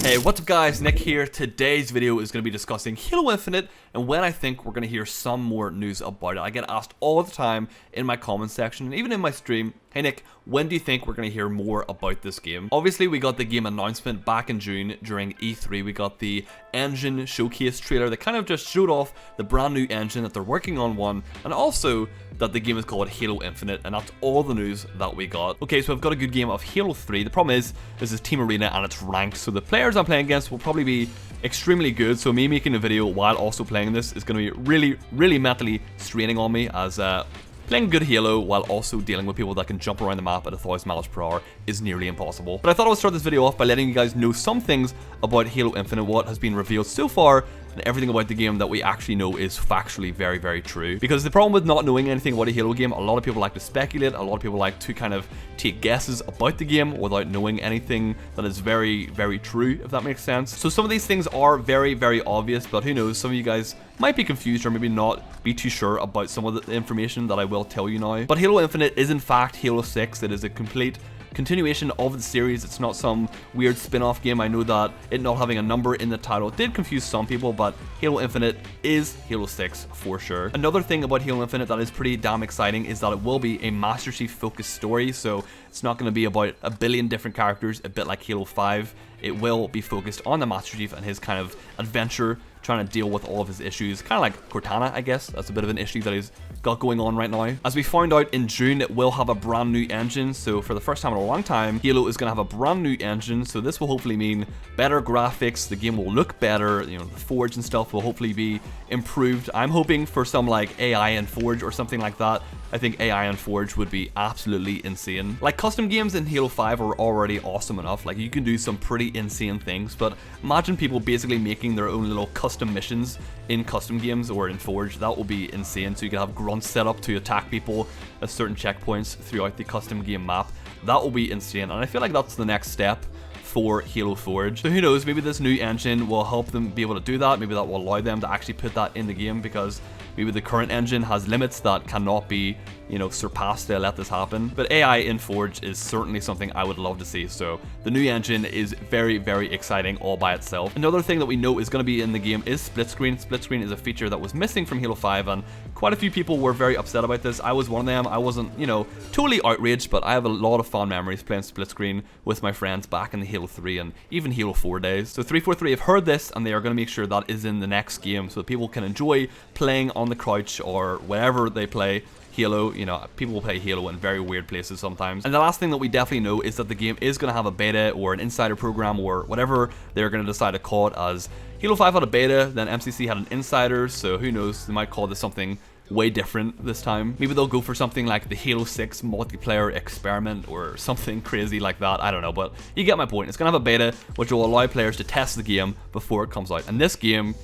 Hey, what's up guys, Nick here. Today's video is going to be discussing Halo Infinite and when I think we're going to hear some more news about it. I get asked all the time in my comment section and even in my stream, hey Nick, when do you think we're going to hear more about this game? Obviously we got the game announcement back in June during E3. We got the engine showcase trailer that kind of just showed off the brand new engine that they're working on and also that the game is called Halo Infinite, and that's all the news that we got. Okay, so I've got a good game of Halo 3. The problem is, this is Team Arena and it's ranked, so the players I'm playing against will probably be extremely good, so me making a video while also playing this is going to be really mentally straining on me, as playing good Halo while also dealing with people that can jump around the map at 1,000 miles per hour is nearly impossible. But I thought I would start this video off by letting you guys know some things about Halo Infinite, what has been revealed so far, and everything about the game that we actually know is factually very true. Because the problem with not knowing anything about a Halo game, a lot of people like to speculate, a lot of people like to kind of take guesses about the game without knowing anything that is very true, if that makes sense. So some of these things are very obvious, but who knows, some of you guys might be confused or maybe not be too sure about some of the information that I will tell you now. But Halo Infinite is in fact Halo 6. It is a complete continuation of the series. It's not some weird spin-off game. I know that it not having a number in the title did confuse some people, but Halo Infinite is Halo 6 for sure. Another thing about Halo Infinite that is pretty damn exciting is that it will be a Master Chief focused story, so it's not going to be about a billion different characters, a bit like Halo 5. It will be focused on the Master Chief and his kind of adventure, trying to deal with all of his issues, kind of like Cortana, I guess. That's a bit of an issue that he's got going on right now. As we found out in June, it will have a brand new engine, so for the first time in a long time, Halo is going to have a brand new engine, so this will hopefully mean better graphics, the game will look better, you know, the Forge and stuff will hopefully be improved. I'm hoping for some like AI and Forge or something like that. I think AI and Forge would be absolutely insane. Like, custom games in Halo 5 are already awesome enough, like you can do some pretty insane things, but imagine people basically making their own little custom missions in custom games or in Forge. That will be insane. So you can have grunts set up to attack people at certain checkpoints throughout the custom game map. That will be insane, and I feel like that's the next step for Halo Forge. So who knows, maybe this new engine will help them be able to do that. Maybe that will allow them to actually put that in the game, because maybe the current engine has limits that cannot be, you know, surpassed to let this happen. But AI in Forge is certainly something I would love to see, so the new engine is very exciting all by itself. Another thing that we know is going to be in the game is split screen. Split screen is a feature that was missing from Halo 5, and quite a few people were very upset about this. I was one of them. I wasn't, you know, totally outraged, but I have a lot of fond memories playing split screen with my friends back in the Halo 3 and even Halo 4 days. So 343 have heard this, and they are going to make sure that is in the next game so that people can enjoy playing on the couch or wherever they play Halo. You know, people will play Halo in very weird places sometimes. And the last thing that we definitely know is that the game is going to have a beta or an insider program or whatever they're going to decide to call it, as Halo 5 had a beta, then MCC had an insider, so who knows, they might call this something way different this time. Maybe they'll go for something like the Halo 6 multiplayer experiment or something crazy like that. I don't know, but you get my point. It's gonna have a beta which will allow players to test the game before it comes out, and this game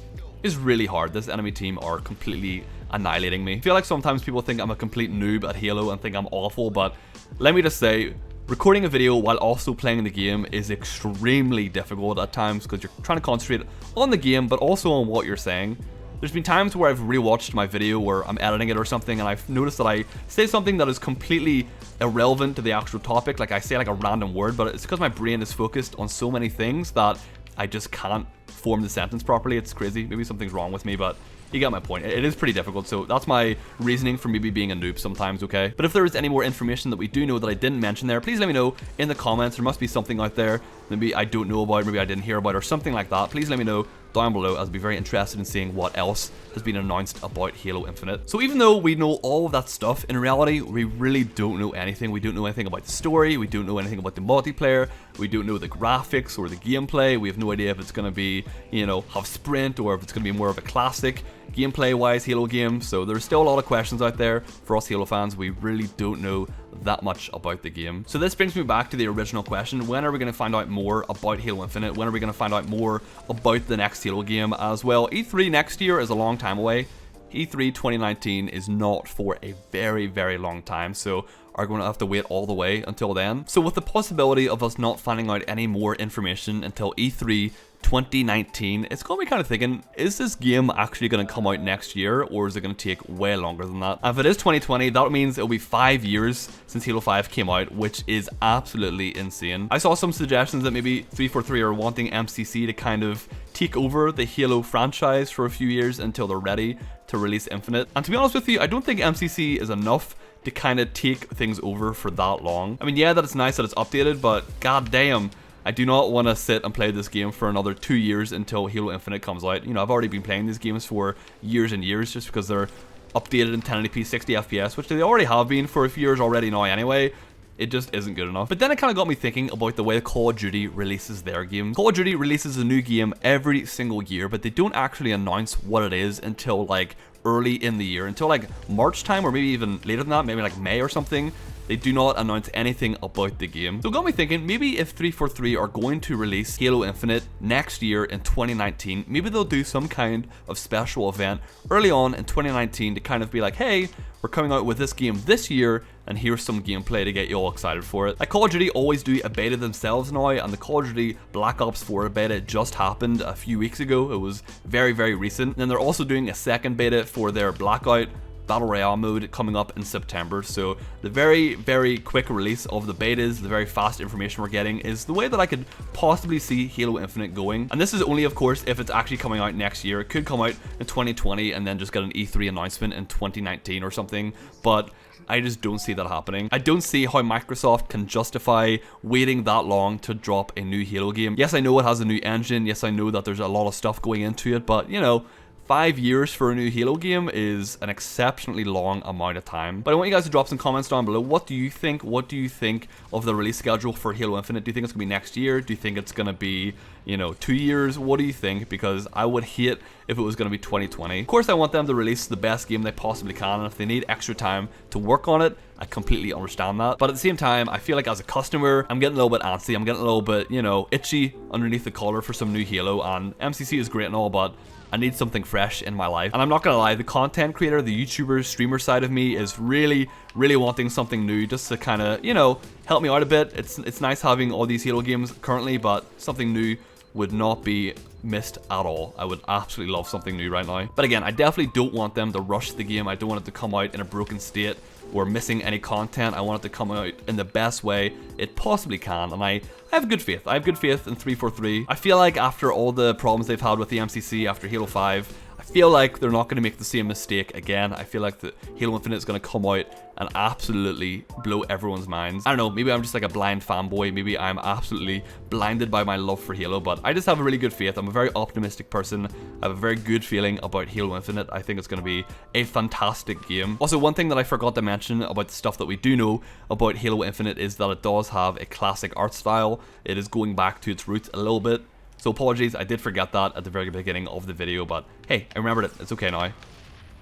is really hard. This enemy team are completely annihilating me. I feel like sometimes people think I'm a complete noob at Halo and think I'm awful, but let me just say, recording a video while also playing the game is extremely difficult at times, because you're trying to concentrate on the game but also on what you're saying. There's been times where I've rewatched my video where I'm editing it or something, and I've noticed that I say something that is completely irrelevant to the actual topic. Like, I say like a random word, but it's because my brain is focused on so many things that I just can't form the sentence properly. It's crazy. Maybe something's wrong with me, but you get my point. It is pretty difficult, so that's my reasoning for maybe being a noob sometimes, okay? But if there is any more information that we do know that I didn't mention there, please let me know in the comments. There must be something out there maybe I don't know about, maybe I didn't hear about, or something like that. Please let me know down below, as I'd be very interested in seeing what else has been announced about Halo Infinite. So even though we know all of that stuff, in reality, we really don't know anything. We don't know anything about the story, we don't know anything about the multiplayer, we don't know the graphics or the gameplay. We have no idea if it's going to be, you know, have sprint, or if it's going to be more of a classic gameplay-wise Halo game. So there's still a lot of questions out there for us Halo fans. We really don't know that much about the game. So this brings me back to the original question: when are we going to find out more about Halo Infinite? When are we going to find out more about the next Halo game as well? E3 next year is a long time away. E3 2019 is not for a very long time, so are going to have to wait all the way until then. So with the possibility of us not finding out any more information until E3 2019, it's got me kind of thinking, is this game actually going to come out next year, or is it going to take way longer than that? And if it is 2020, that means it'll be 5 years since Halo 5 came out, which is absolutely insane. I saw some suggestions that maybe 343 are wanting MCC to kind of take over the Halo franchise for a few years until they're ready to release Infinite. And to be honest with you, I don't think MCC is enough to kind of take things over for that long. I mean, yeah, that it's nice that it's updated, but goddamn, I do not want to sit and play this game for another 2 years until Halo Infinite comes out. You know, I've already been playing these games for years and years just because they're updated in 1080p 60 FPS, which they already have been for a few years already now anyway. It just isn't good enough. But then it kind of got me thinking about the way Call of Duty releases their games. Call of Duty releases a new game every single year, but they don't actually announce what it is until like early in the year, until like March time, or maybe even later than that, maybe like May or something. They do not announce anything about the game. So it got me thinking, maybe if 343 are going to release Halo Infinite next year in 2019, maybe they'll do some kind of special event early on in 2019 to kind of be like, hey, we're coming out with this game this year, and here's some gameplay to get you all excited for it. Like Call of Duty always do a beta themselves now, and the Call of Duty Black Ops 4 beta just happened a few weeks ago. It was very, very recent. And they're also doing a second beta for their Blackout Battle Royale mode coming up in September. So the very, very quick release of the betas, the very fast information we're getting, is the way that I could possibly see Halo Infinite going. And this is only, of course, if it's actually coming out next year. It could come out in 2020 and then just get an E3 announcement in 2019 or something, but I just don't see that happening. I don't see how Microsoft can justify waiting that long to drop a new Halo game. Yes, I know it has a new engine. Yes, I know that there's a lot of stuff going into it, but you know, 5 years for a new Halo game is an exceptionally long amount of time. But I want you guys to drop some comments down below. What do you think? What do you think of the release schedule for Halo Infinite? Do you think it's going to be next year? Do you think it's going to be, you know, 2 years? What do you think? Because I would hate if it was going to be 2020. Of course, I want them to release the best game they possibly can, and if they need extra time to work on it, I completely understand that. But at the same time, I feel like as a customer, I'm getting a little bit antsy. I'm getting a little bit, you know, itchy underneath the collar for some new Halo, and MCC is great and all, but I need something fresh in my life. And I'm not gonna lie, the content creator, the YouTuber, streamer side of me is really, really wanting something new just to kind of, you know, help me out a bit. It's nice having all these Halo games currently, but something new would not be missed at all. I would absolutely love something new right now. But again, I definitely don't want them to rush the game. I don't want it to come out in a broken state or missing any content. I want it to come out in the best way it possibly can, and I have good faith. I have good faith in 343. I feel like after all the problems they've had with the MCC after Halo 5, I feel like they're not going to make the same mistake again. I feel like the Halo Infinite is going to come out and absolutely blow everyone's minds. I don't know, maybe I'm just like a blind fanboy, maybe I'm absolutely blinded by my love for Halo, but I just have a really good faith. I'm a very optimistic person. I have a very good feeling about Halo Infinite. I think it's going to be a fantastic game. Also, one thing that I forgot to mention about the stuff that we do know about Halo Infinite is that it does have a classic art style. It is going back to its roots a little bit. So apologies, I did forget that at the very beginning of the video, but hey, I remembered it. It's okay now.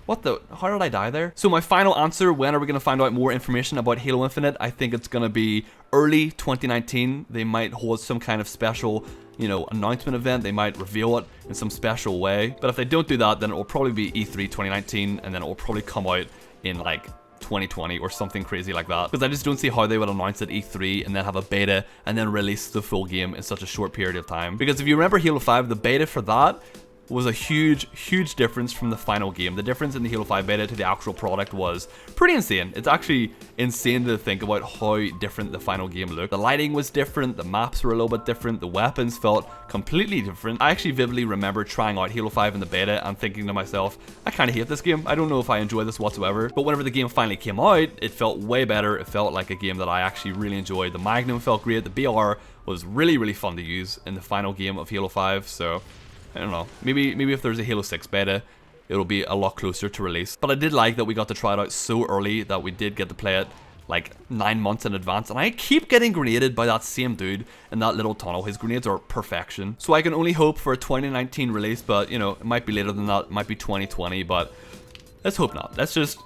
What the? How did I die there? So my final answer, when are we going to find out more information about Halo Infinite? I think it's going to be early 2019. They might hold some kind of special, you know, announcement event. They might reveal it in some special way. But if they don't do that, then it will probably be E3 2019, and then it will probably come out in like 2020 or something crazy like that, because I just don't see how they would announce at E3 and then have a beta and then release the full game in such a short period of time. Because if you remember Halo 5, the beta for that was a huge difference from the final game. The difference in the Halo 5 beta to the actual product was pretty insane. It's actually insane to think about how different the final game looked. The lighting was different, the maps were a little bit different, the weapons felt completely different. I actually vividly remember trying out Halo 5 in the beta and thinking to myself, I kind of hate this game. I don't know if I enjoy this whatsoever. But whenever the game finally came out, it felt way better. It felt like a game that I actually really enjoyed. The Magnum felt great. The BR was really fun to use in the final game of Halo 5. So I don't know, maybe if there's a Halo 6 beta, it'll be a lot closer to release. But I did like that we got to try it out so early, that we did get to play it like 9 months in advance, and I keep getting grenaded by that same dude in that little tunnel. His grenades are perfection. So I can only hope for a 2019 release, but you know, it might be later than that, it might be 2020, but let's hope not. Let's just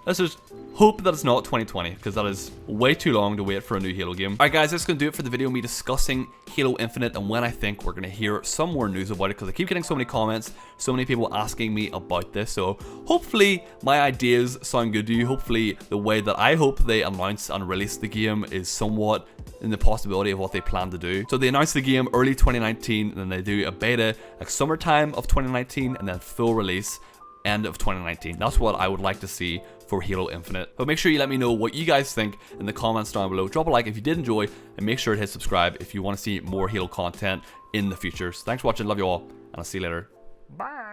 hope that it's not 2020, because that is way too long to wait for a new Halo game. Alright guys, that's gonna do it for the video, me discussing Halo Infinite and when I think we're gonna hear some more news about it, because I keep getting so many comments, so many people asking me about this. So hopefully my ideas sound good to you. Hopefully the way that I hope they announce and release the game is somewhat in the possibility of what they plan to do. So they announced the game early 2019, and then they do a beta like summertime of 2019, and then full release end of 2019. That's what I would like to see for Halo Infinite. But make sure you let me know what you guys think in the comments down below. Drop a like if you did enjoy, and make sure to hit subscribe if you want to see more Halo content in the future. So thanks for watching, love you all, and I'll see you later. Bye.